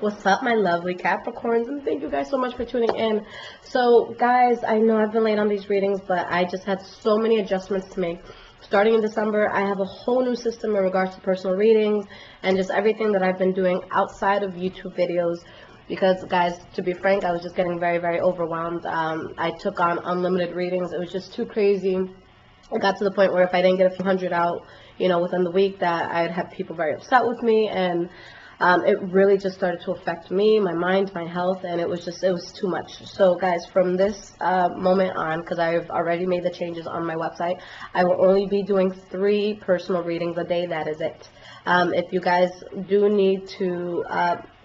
What's up, my lovely Capricorns, and thank you guys so much for tuning in. So guys, I know I've been late on these readings, but I just had so many adjustments to make. Starting in December, I have a whole new system in regards to personal readings and just everything that I've been doing outside of YouTube videos. Because guys, to be frank, I was just getting very, very overwhelmed. I took on unlimited readings. It was just too crazy. It got to the point where if I didn't get a few hundred out, within the week, that I'd have people very upset with me, and it really just started to affect me, my mind, my health, and it was too much. So guys, from this moment on, because I've already made the changes on my website, I will only be doing 3 personal readings a day. That is it. If you guys do need to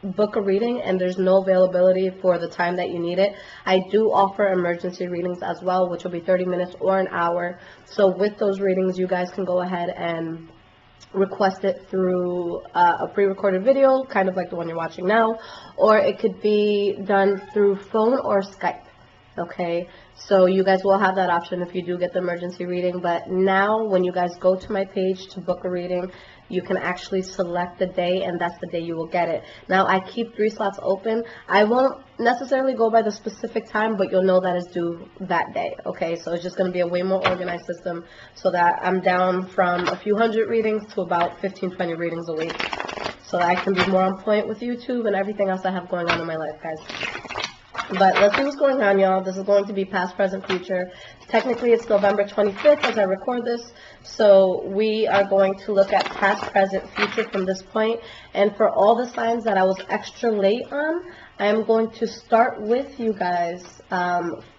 book a reading and there's no availability for the time that you need it, I do offer emergency readings as well, which will be 30 minutes or an hour. So with those readings, you guys can go ahead and request it through a pre-recorded video, kind of like the one you're watching now, or it could be done through phone or Skype. Okay, so you guys will have that option if you do get the emergency reading. But now when you guys go to my page to book a reading, you can actually select the day, and that's the day you will get it. Now, I keep 3 slots open. I won't necessarily go by the specific time, but you'll know that it's due that day, okay? So it's just going to be a way more organized system, so that I'm down from a few hundred readings to about 15, 20 readings a week, so that I can be more on point with YouTube and everything else I have going on in my life, guys. But let's see what's going on, y'all. This is going to be past, present, future. Technically, it's November 25th as I record this. So we are going to look at past, present, future from this point. And for all the signs that I was extra late on, I am going to start with you guys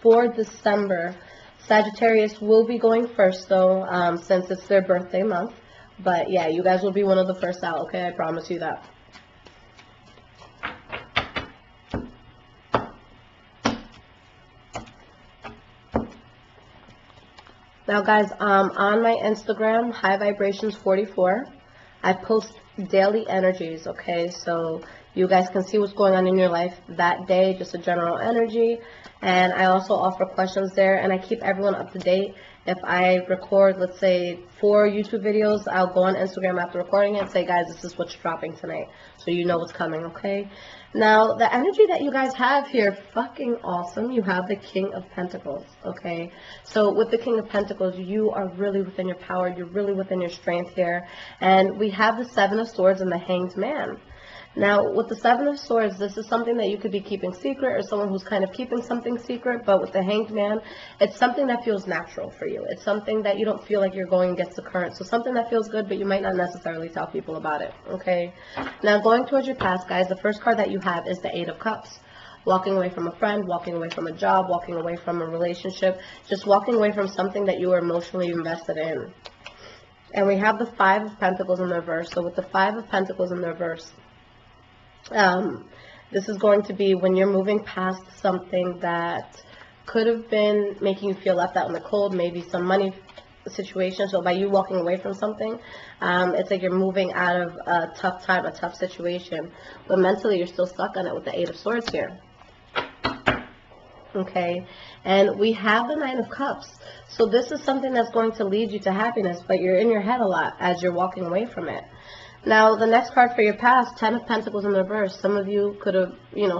for December. Sagittarius will be going first, though, since it's their birthday month. But yeah, you guys will be one of the first out, okay? I promise you that. Now guys, on my Instagram, High Vibrations 44, I post daily energies, okay? So you guys can see what's going on in your life that day, just a general energy. And I also offer questions there, and I keep everyone up to date. If I record, let's say, 4 YouTube videos, I'll go on Instagram after recording it and say, guys, this is what's dropping tonight, so you know what's coming, okay? Now, the energy that you guys have here, fucking awesome. You have the King of Pentacles, okay? So with the King of Pentacles, you are really within your power. You're really within your strength here. And we have the 7 of Swords and the Hanged Man. Now, with the 7 of Swords, this is something that you could be keeping secret, or someone who's kind of keeping something secret. But with the Hanged Man, it's something that feels natural for you. It's something that you don't feel like you're going against the current. So something that feels good, but you might not necessarily tell people about it, okay? Now, going towards your past, guys, the first card that you have is the 8 of Cups. Walking away from a friend, walking away from a job, walking away from a relationship, just walking away from something that you were emotionally invested in. And we have the 5 of Pentacles in the reverse. So with the 5 of Pentacles in the reverse, this is going to be when you're moving past something that could have been making you feel left out in the cold, maybe some money situation. So by you walking away from something, it's like you're moving out of a tough time, a tough situation, but mentally you're still stuck on it with the 8 of Swords here. Okay, and we have the 9 of Cups. So this is something that's going to lead you to happiness, but you're in your head a lot as you're walking away from it. Now, the next card for your past, 10 of Pentacles in reverse. Some of you could have,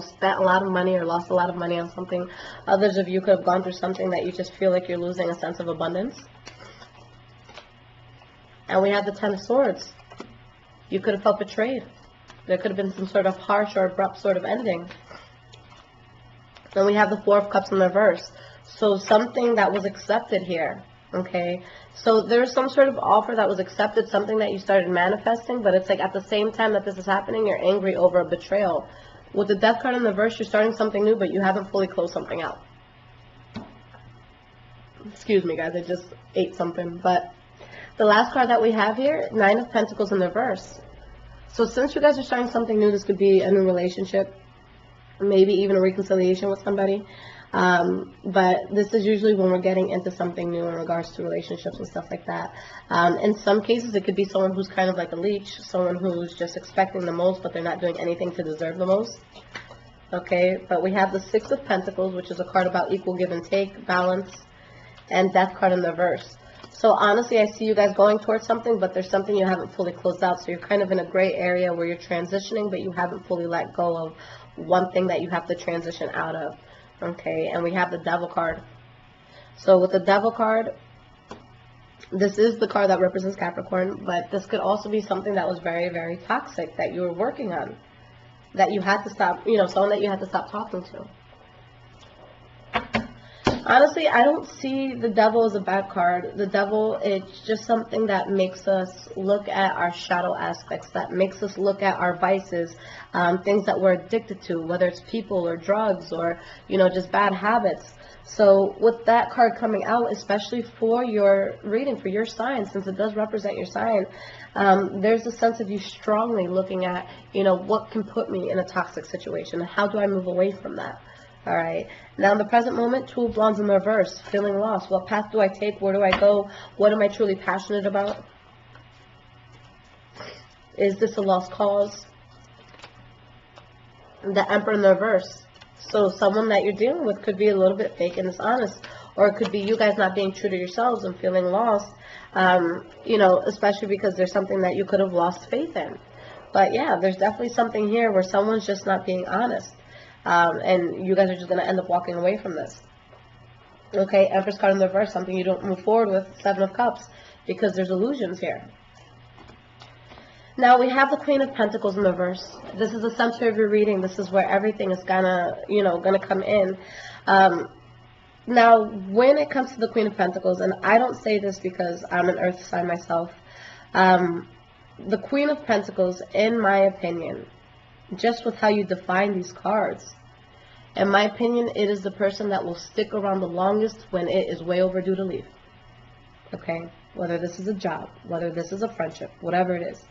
spent a lot of money or lost a lot of money on something. Others of you could have gone through something that you just feel like you're losing a sense of abundance. And we have the 10 of Swords. You could have felt betrayed. There could have been some sort of harsh or abrupt sort of ending. Then we have the 4 of Cups in reverse. So something that was accepted here. Okay, so there's some sort of offer that was accepted, something that you started manifesting, but it's like at the same time that this is happening, you're angry over a betrayal. With the Death card in the reverse, you're starting something new, but you haven't fully closed something out. Excuse me, guys, I just ate something. But the last card that we have here, 9 of Pentacles in the reverse. So since you guys are starting something new, this could be a new relationship, maybe even a reconciliation with somebody. But this is usually when we're getting into something new in regards to relationships and stuff like that. In some cases, it could be someone who's kind of like a leech, someone who's just expecting the most, but they're not doing anything to deserve the most. Okay, but we have the 6 of Pentacles, which is a card about equal give and take, balance, and Death card in the reverse. So honestly, I see you guys going towards something, but there's something you haven't fully closed out. So you're kind of in a gray area where you're transitioning, but you haven't fully let go of one thing that you have to transition out of. Okay, and we have the Devil card. So with the Devil card, this is the card that represents Capricorn, but this could also be something that was very, very toxic that you were working on, that you had to stop, you know, someone that you had to stop talking to. Honestly, I don't see the Devil as a bad card. The Devil, it's just something that makes us look at our shadow aspects, that makes us look at our vices, things that we're addicted to, whether it's people or drugs or, you know, just bad habits. So with that card coming out, especially for your reading, for your sign, since it does represent your sign, there's a sense of you strongly looking at, you know, what can put me in a toxic situation? How do I move away from that? All right. Now, in the present moment, Two of Wands in reverse, feeling lost. What path do I take? Where do I go? What am I truly passionate about? Is this a lost cause? The Emperor in the reverse. So someone that you're dealing with could be a little bit fake and dishonest, or it could be you guys not being true to yourselves and feeling lost, you know, especially because there's something that you could have lost faith in. But yeah, there's definitely something here where someone's just not being honest. And you guys are just going to end up walking away from this. Okay, Empress card in the reverse, something you don't move forward with, Seven of Cups, because there's illusions here. Now we have the Queen of Pentacles in the reverse. This is the center of your reading. This is where everything is gonna, you know, gonna come in. Now, when it comes to the Queen of Pentacles, and I don't say this because I'm an Earth sign myself, the Queen of Pentacles, in my opinion, just with how you define these cards, in my opinion, it is the person that will stick around the longest when it is way overdue to leave. Okay? Whether this is a job, whether this is a friendship, whatever it is.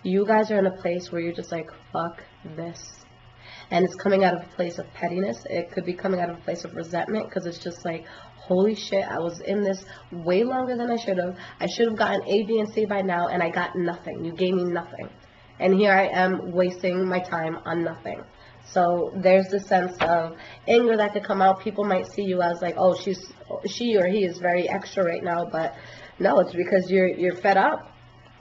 You guys are in a place where you're just like, fuck this. And it's coming out of a place of pettiness. It could be coming out of a place of resentment, because it's just like, holy shit, I was in this way longer than I should have. I should have gotten A, B, and C by now, and I got nothing. You gave me nothing. And here I am wasting my time on nothing. So there's this sense of anger that could come out. People might see you as like, oh, she or he is very extra right now. But no, it's because you're fed up.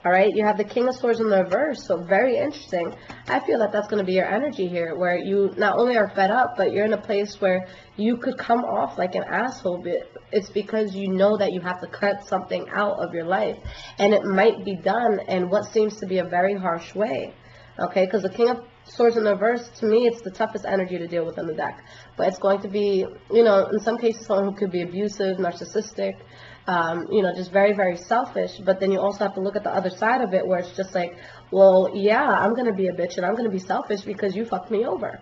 All right, you have the King of Swords in the reverse, so very interesting. I feel that that's going to be your energy here, where you not only are fed up, but you're in a place where you could come off like an asshole, but it's because you know that you have to cut something out of your life, and it might be done in what seems to be a very harsh way, okay? Because the King of Swords in the reverse, to me, it's the toughest energy to deal with in the deck, but it's going to be, you know, in some cases, someone who could be abusive, narcissistic, you know, just very, very selfish. But then you also have to look at the other side of it, where it's just like, well, yeah, I'm going to be a bitch and I'm going to be selfish because you fucked me over.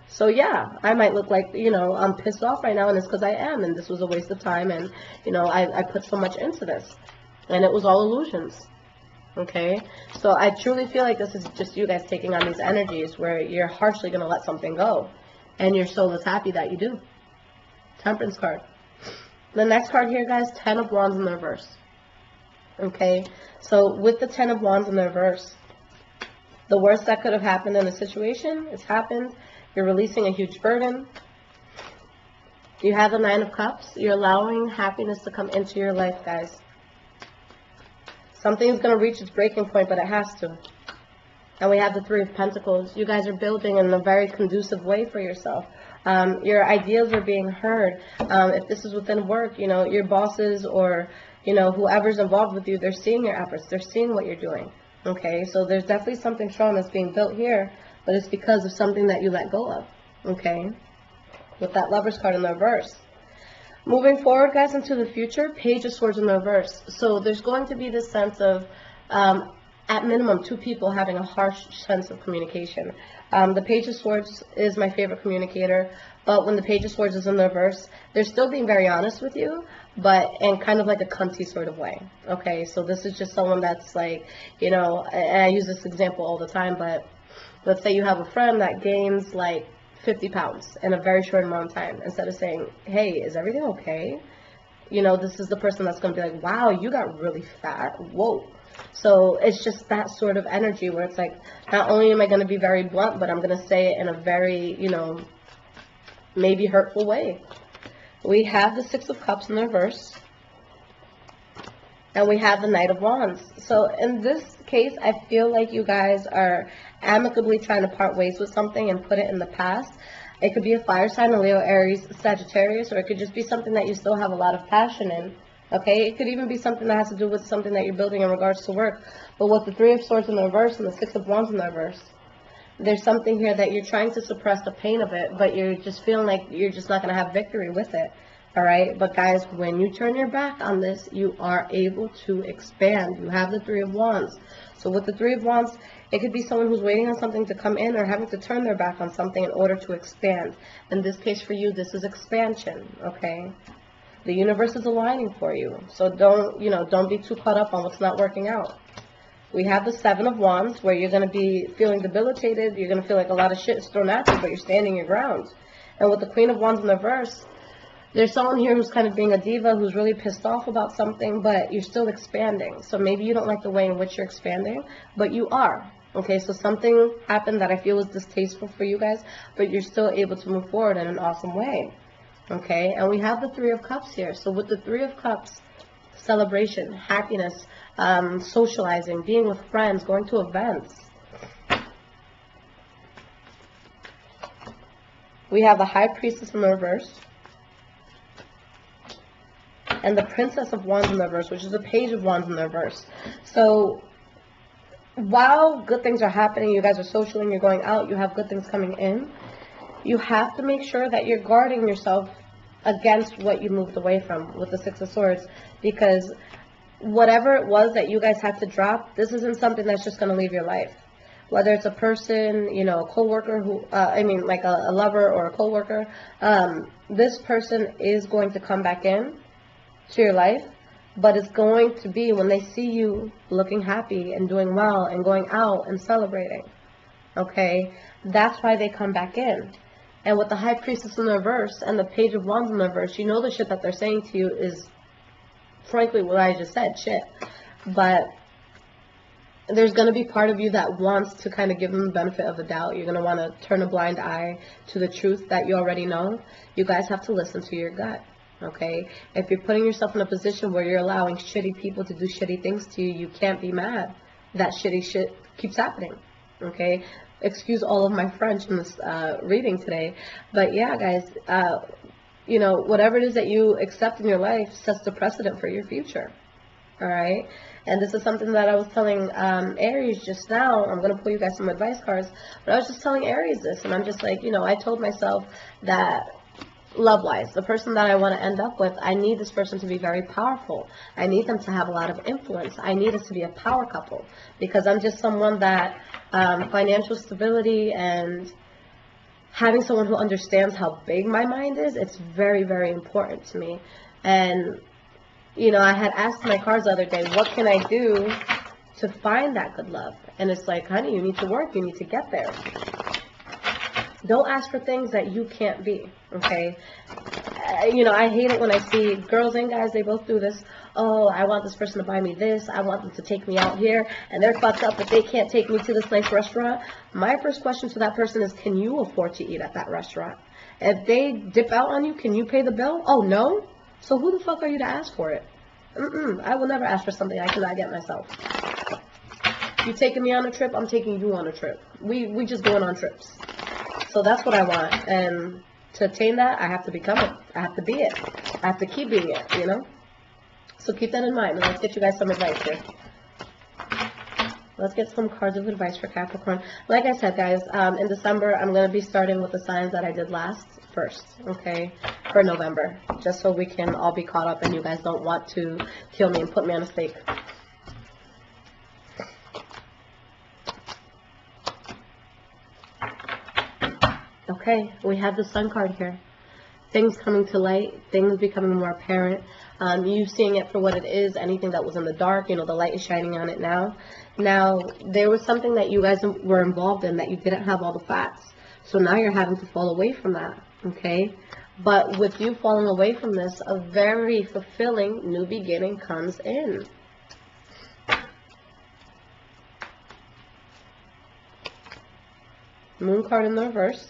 So yeah, I might look like, you know, I'm pissed off right now, and it's because I am, and this was a waste of time, and, you know, I put so much into this, and it was all illusions. Okay, so I truly feel like this is just you guys taking on these energies where you're harshly going to let something go, and your soul is happy that you do. Temperance card. The next card here, guys, Ten of Wands in the reverse. Okay, so with the Ten of Wands in the reverse, the worst that could have happened in a situation, it's happened. You're releasing a huge burden. You have the Nine of Cups. You're allowing happiness to come into your life, guys. Something's going to reach its breaking point, but it has to. And we have the Three of Pentacles. You guys are building in a very conducive way for yourself. Your ideas are being heard. If this is within work, you know, your bosses or, you know, whoever's involved with you, they're seeing your efforts. They're seeing what you're doing. Okay, so there's definitely something strong that's being built here, but it's because of something that you let go of. Okay, with that Lover's card in the reverse. Moving forward, guys, into the future, Page of Swords in the reverse. So there's going to be this sense of, at minimum, two people having a harsh sense of communication. The Page of Swords is my favorite communicator, but when the Page of Swords is in the reverse, they're still being very honest with you, but in kind of like a cunty sort of way. Okay, so this is just someone that's like, you know, and I use this example all the time, but let's say you have a friend that gains like 50 pounds in a very short amount of time. Instead of saying, hey, is everything okay? You know, this is the person that's going to be like, wow, you got really fat. Whoa. So it's just that sort of energy where it's like, not only am I going to be very blunt, but I'm going to say it in a very, you know, maybe hurtful way. We have the Six of Cups in the reverse. And we have the Knight of Wands. So in this case, I feel like you guys are amicably trying to part ways with something and put it in the past. It could be a fire sign, a Leo, Aries, Sagittarius, or it could just be something that you still have a lot of passion in. Okay, it could even be something that has to do with something that you're building in regards to work. But with the Three of Swords in the reverse and the Six of Wands in the reverse, there's something here that you're trying to suppress the pain of it, but you're just feeling like you're just not going to have victory with it. All right, but guys, when you turn your back on this, you are able to expand. You have the Three of Wands. So with the Three of Wands, it could be someone who's waiting on something to come in or having to turn their back on something in order to expand. In this case for you, this is expansion, okay? The universe is aligning for you. So don't be too caught up on what's not working out. We have the Seven of Wands, where you're going to be feeling debilitated. You're going to feel like a lot of shit is thrown at you, but you're standing your ground. And with the Queen of Wands in the reverse, there's someone here who's kind of being a diva, who's really pissed off about something, but you're still expanding. So maybe you don't like the way in which you're expanding, but you are. Okay, so something happened that I feel was distasteful for you guys, but you're still able to move forward in an awesome way. Okay, and we have the Three of Cups here. So with the Three of Cups, celebration, happiness, socializing, being with friends, going to events. We have the High Priestess in the reverse. And the Princess of Wands in the reverse, which is the Page of Wands in the reverse. So while good things are happening, you guys are socialing, you're going out, you have good things coming in, you have to make sure that you're guarding yourself against what you moved away from with the Six of Swords. Because whatever it was that you guys had to drop, this isn't something that's just going to leave your life. Whether it's a person, a co-worker like a lover or a co-worker, this person is going to come back in to your life, but it's going to be when they see you looking happy and doing well and going out and celebrating. Okay, that's why they come back in. And with the High Priestess in the reverse and the Page of Wands in the reverse, you know the shit that they're saying to you is, frankly, what I just said, shit. But there's going to be part of you that wants to kind of give them the benefit of the doubt. You're going to want to turn a blind eye to the truth that you already know. You guys have to listen to your gut. Okay, if you're putting yourself in a position where you're allowing shitty people to do shitty things to you, you can't be mad. That shitty shit keeps happening. Okay, excuse all of my French in this reading today, but yeah, guys, whatever it is that you accept in your life sets the precedent for your future. All right, and this is something that I was telling Aries just now. I'm gonna pull you guys some advice cards, but I was just telling Aries this, and I'm just like, I told myself that, love-wise, the person that I want to end up with, I need this person to be very powerful. I need them to have a lot of influence. I need us to be a power couple, because I'm just someone that financial stability and having someone who understands how big my mind is, it's very, very important to me. And I had asked my cards the other day, what can I do to find that good love? And it's like, honey, you need to work, you need to get there. Don't ask for things that you can't be, okay? I hate it when I see girls and guys, they both do this. Oh, I want this person to buy me this. I want them to take me out here. And they're fucked up if they can't take me to this nice restaurant. My first question to that person is, can you afford to eat at that restaurant? If they dip out on you, can you pay the bill? Oh, no? So who the fuck are you to ask for it? I will never ask for something I cannot get myself. You taking me on a trip, I'm taking you on a trip. We just going on trips. So that's what I want, and to attain that, I have to become it. I have to be it. I have to keep being it, So keep that in mind, and let's get you guys some advice here. Let's get some cards of advice for Capricorn. Like I said, guys, in December, I'm going to be starting with the signs that I did first, okay, for November, just so we can all be caught up and you guys don't want to kill me and put me on a stake. Okay, we have the Sun card here. Things coming to light, things becoming more apparent, you seeing it for what it is, anything that was in the dark, the light is shining on it now. Now, there was something that you guys were involved in that you didn't have all the facts. So now you're having to fall away from that, okay? But with you falling away from this, a very fulfilling new beginning comes in. Moon card in the reverse.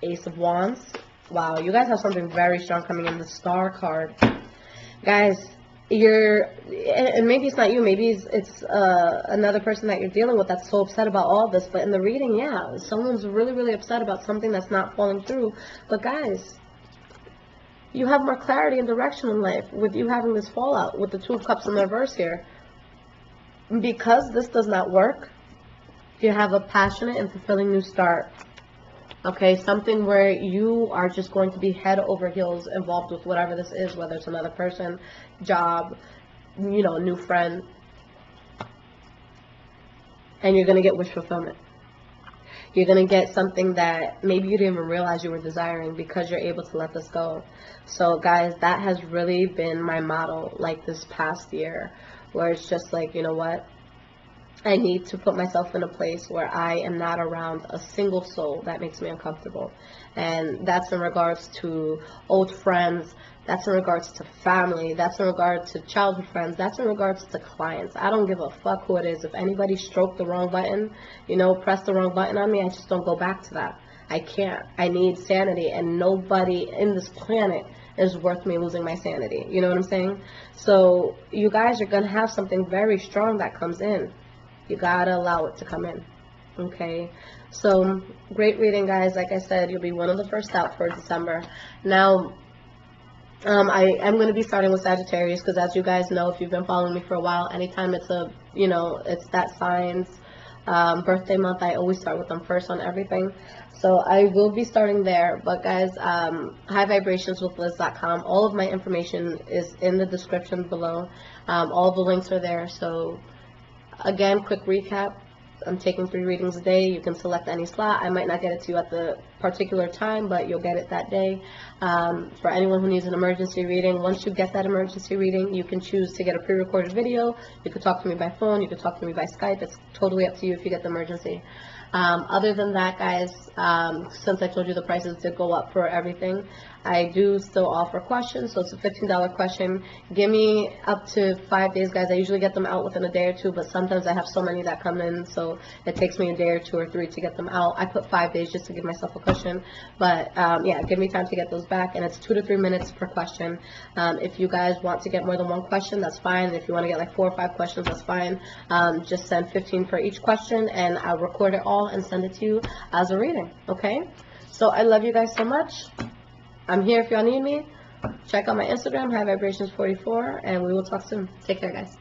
Ace of Wands. Wow, you guys have something very strong coming in. The Star card. Guys, and maybe it's not you, maybe it's another person that you're dealing with that's so upset about all this, but in the reading, yeah, someone's really, really upset about something that's not falling through. But guys, you have more clarity and direction in life with you having this fallout with the Two of Cups in the reverse here. Because this does not work, you have a passionate and fulfilling new start. Okay, something where you are just going to be head over heels involved with whatever this is, whether it's another person, job, you know, a new friend. And you're going to get wish fulfillment. You're going to get something that maybe you didn't even realize you were desiring because you're able to let this go. So guys, that has really been my motto like this past year, where it's just like, you know what? I need to put myself in a place where I am not around a single soul that makes me uncomfortable. And that's in regards to old friends, that's in regards to family, that's in regards to childhood friends, that's in regards to clients. I don't give a fuck who it is. If anybody stroked the wrong button, you know, pressed the wrong button on me, I just don't go back to that. I can't. I need sanity, and nobody in this planet is worth me losing my sanity. You know what I'm saying? So you guys are going to have something very strong that comes in. You gotta allow it to come in. Okay, so great reading, guys. Like I said, you'll be one of the first out for December. Now, I am going to be starting with Sagittarius because, as you guys know, if you've been following me for a while, anytime it's a, you know, it's that sign's birthday month, I always start with them first on everything. So I will be starting there. But guys, highvibrationswithliz.com. All of my information is in the description below. All the links are there. So again, quick recap. I'm taking 3 readings a day. You can select any slot. I might not get it to you at the particular time, but you'll get it that day. For anyone who needs an emergency reading, once you get that emergency reading, you can choose to get a pre-recorded video. You could talk to me by phone. You could talk to me by Skype. It's totally up to you if you get the emergency. Other than that, guys, since I told you the prices did go up for everything, I do still offer questions. So it's a $15 question. Give me up to 5 days, guys. I usually get them out within a day or 2, but sometimes I have so many that come in, so it takes me a day or 2 or 3 to get them out. I put 5 days just to give myself a cushion, but yeah, give me time to get those back, and it's 2 to 3 minutes per question. If you guys want to get more than 1 question, that's fine. If you want to get like 4 or 5 questions, that's fine. Just send 15 for each question, and I'll record it all and send it to you as a reading. Okay, so I love you guys so much. I'm here if y'all need me. Check out my Instagram, highvibrations44, and we will talk soon. Take care, guys.